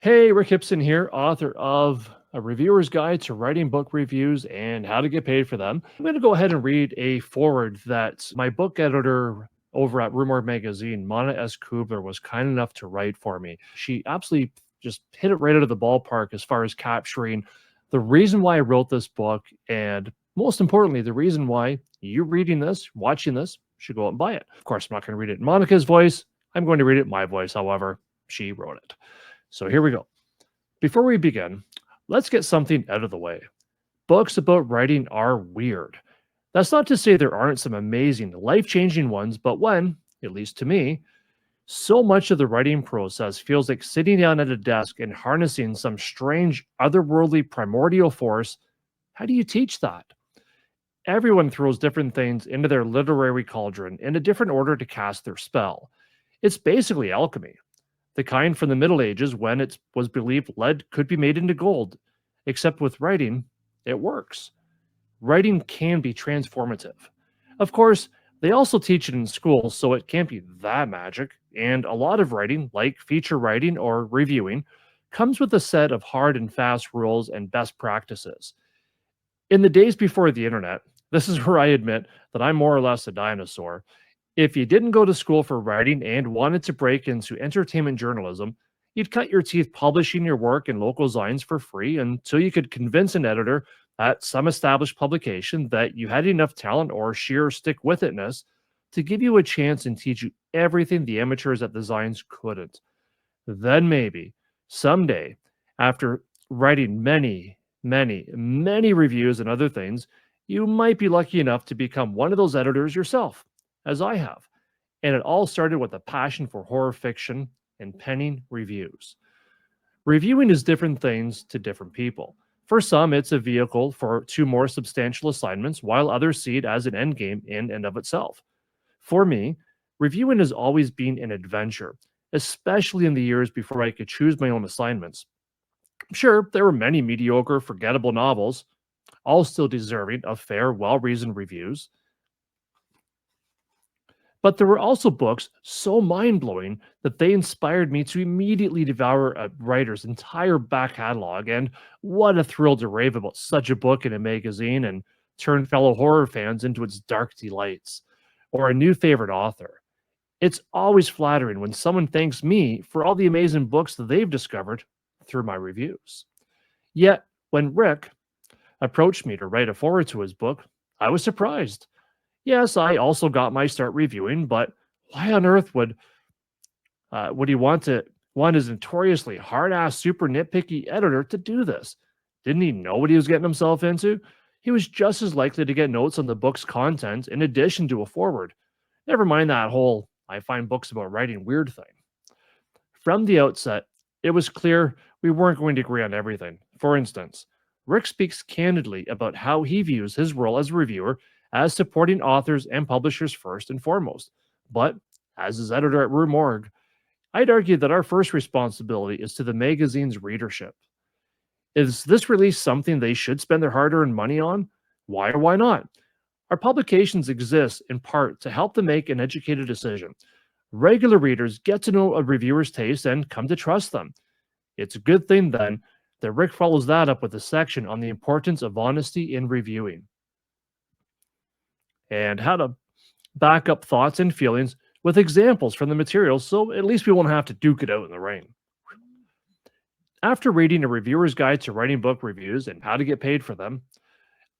Hey, Rick Hipson here, author of A Reviewer's Guide to Writing Book Reviews and How to Get Paid for Them. I'm going to go ahead and read a foreword that my book editor over at Rue Morgue Magazine, Mana S. Keubler, was kind enough to write for me. She absolutely just hit it right out of the ballpark as far as capturing the reason why I wrote this book, and most importantly, the reason why you reading this, watching this, should go out and buy it. Of course, I'm not going to read it in Monica's voice. I'm going to read it in my voice, however, she wrote it. So here we go. Before we begin, let's get something out of the way. Books about writing are weird. That's not to say there aren't some amazing, life changing ones, but when, at least to me, so much of the writing process feels like sitting down at a desk and harnessing some strange, otherworldly, primordial force, how do you teach that? Everyone throws different things into their literary cauldron in a different order to cast their spell. It's basically alchemy, the kind from the Middle Ages when it was believed lead could be made into gold. Except with writing, it works. Writing can be transformative. Of course, they also teach it in schools, so it can't be that magic. And a lot of writing, like feature writing or reviewing, comes with a set of hard and fast rules and best practices. In the days before the internet, this is where I admit that I'm more or less a dinosaur. If you didn't go to school for writing and wanted to break into entertainment journalism, you'd cut your teeth publishing your work in local zines for free until you could convince an editor at some established publication that you had enough talent or sheer stick with itness to give you a chance and teach you everything the amateurs at the zines couldn't. Then maybe, someday, after writing many reviews and other things, you might be lucky enough to become one of those editors yourself, as I have. And it all started with a passion for horror fiction and penning reviews. Reviewing is different things to different people. For some, it's a vehicle for two more substantial assignments, while others see it as an endgame in and of itself. For me, reviewing has always been an adventure, especially in the years before I could choose my own assignments. Sure, there were many mediocre, forgettable novels, all still deserving of fair, well reasoned reviews. But there were also books so mind blowing that they inspired me to immediately devour a writer's entire back catalog. And what a thrill to rave about such a book in a magazine and turn fellow horror fans into its dark delights, or a new favorite author. It's always flattering when someone thanks me for all the amazing books that they've discovered through my reviews. Yet, when Rick approached me to write a foreword to his book, I was surprised. Yes, I also got my start reviewing, but why on earth would he want his notoriously hard-ass, super nitpicky editor to do this? Didn't he know what he was getting himself into? He was just as likely to get notes on the book's content in addition to a foreword. Never mind that whole "I find books about writing weird" thing. From the outset, it was clear we weren't going to agree on everything. For instance, Rick speaks candidly about how he views his role as a reviewer as supporting authors and publishers first and foremost. But, as his editor at Rue Morgue, I'd argue that our first responsibility is to the magazine's readership. Is this release something they should spend their hard earned money on? Why or why not? Our publications exist in part to help them make an educated decision. Regular readers get to know a reviewer's taste and come to trust them. It's a good thing, then, that Rick follows that up with a section on the importance of honesty in reviewing and how to back up thoughts and feelings with examples from the materials so at least we won't have to duke it out in the rain. After reading A Reviewer's Guide to Writing Book Reviews and How to Get Paid for Them,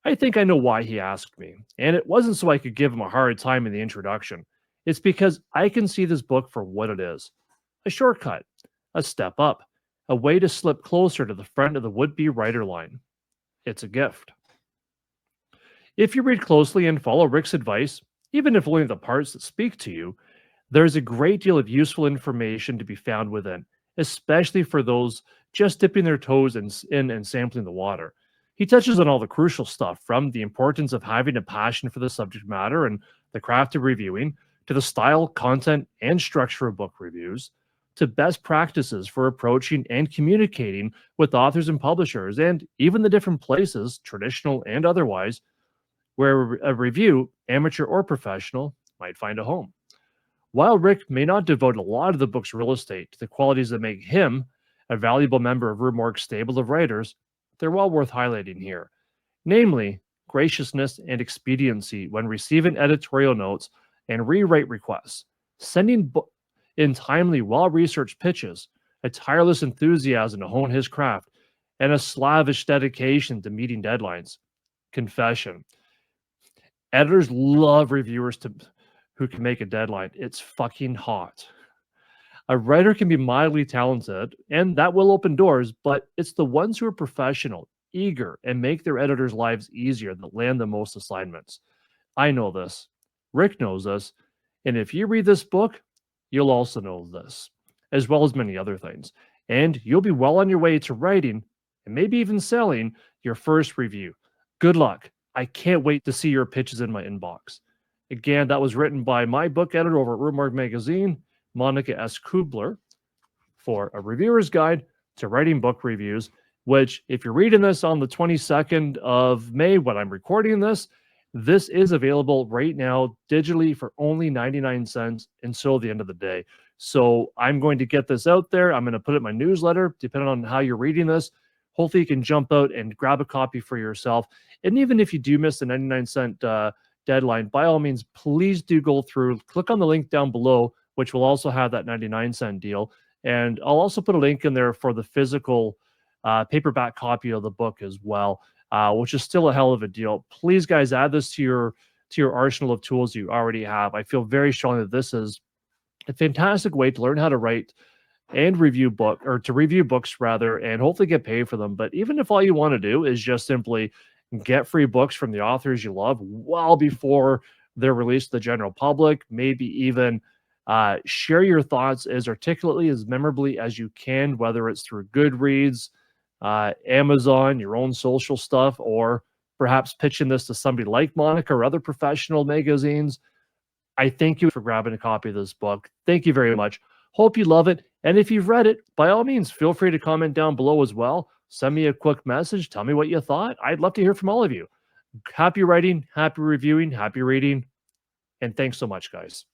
I think I know why he asked me, and it wasn't so I could give him a hard time in the introduction. It's because I can see this book for what it is: a shortcut, a step up, a way to slip closer to the front of the would-be writer line. It's a gift. If you read closely and follow Rick's advice, even if only the parts that speak to you, there's a great deal of useful information to be found within, especially for those just dipping their toes in and sampling the water. He touches on all the crucial stuff, from the importance of having a passion for the subject matter and the craft of reviewing, to the style, content, and structure of book reviews, to best practices for approaching and communicating with authors and publishers, and even the different places, traditional and otherwise, where a review, amateur or professional, might find a home. While Rick may not devote a lot of the book's real estate to the qualities that make him a valuable member of Rue Morgue's stable of writers, they're well worth highlighting here. Namely, graciousness and expediency when receiving editorial notes and rewrite requests, sending in timely, well researched pitches, a tireless enthusiasm to hone his craft, and a slavish dedication to meeting deadlines. Confession: editors love reviewers who can make a deadline. It's fucking hot. A writer can be mildly talented, and that will open doors, but it's the ones who are professional, eager, and make their editors' lives easier that land the most assignments. I know this. Rick knows this. And if you read this book, you'll also know this, as well as many other things. And you'll be well on your way to writing and maybe even selling your first review. Good luck. I can't wait to see your pitches in my inbox. Again, that was written by my book editor over at Rue Morgue Magazine, Monica S. Keubler, for A Reviewer's Guide to Writing Book Reviews, which, if you're reading this on the 22nd of May when I'm recording this is available right now digitally for only 99 cents until the end of the day. So I'm going to get this out there. I'm going to put it in my newsletter, depending on how you're reading this. Hopefully you can jump out and grab a copy for yourself. And even if you do miss the 99-cent deadline, by all means, please do go through, click on the link down below, which will also have that 99-cent deal. And I'll also put a link in there for the physical paperback copy of the book as well, which is still a hell of a deal. Please, guys, add this to your arsenal of tools you already have. I feel very strongly that this is a fantastic way to learn how to write and review books rather, and hopefully get paid for them. But even if all you want to do is just simply get free books from the authors you love well before they're released to the general public, maybe even share your thoughts as articulately, as memorably as you can, whether it's through Goodreads, Amazon, your own social stuff, or perhaps pitching this to somebody like Monica or other professional magazines. I thank you for grabbing a copy of this book. Thank you very much. Hope you love it. And if you've read it, by all means, feel free to comment down below as well. Send me a quick message. Tell me what you thought. I'd love to hear from all of you. Happy writing, happy reviewing, happy reading. And thanks so much, guys.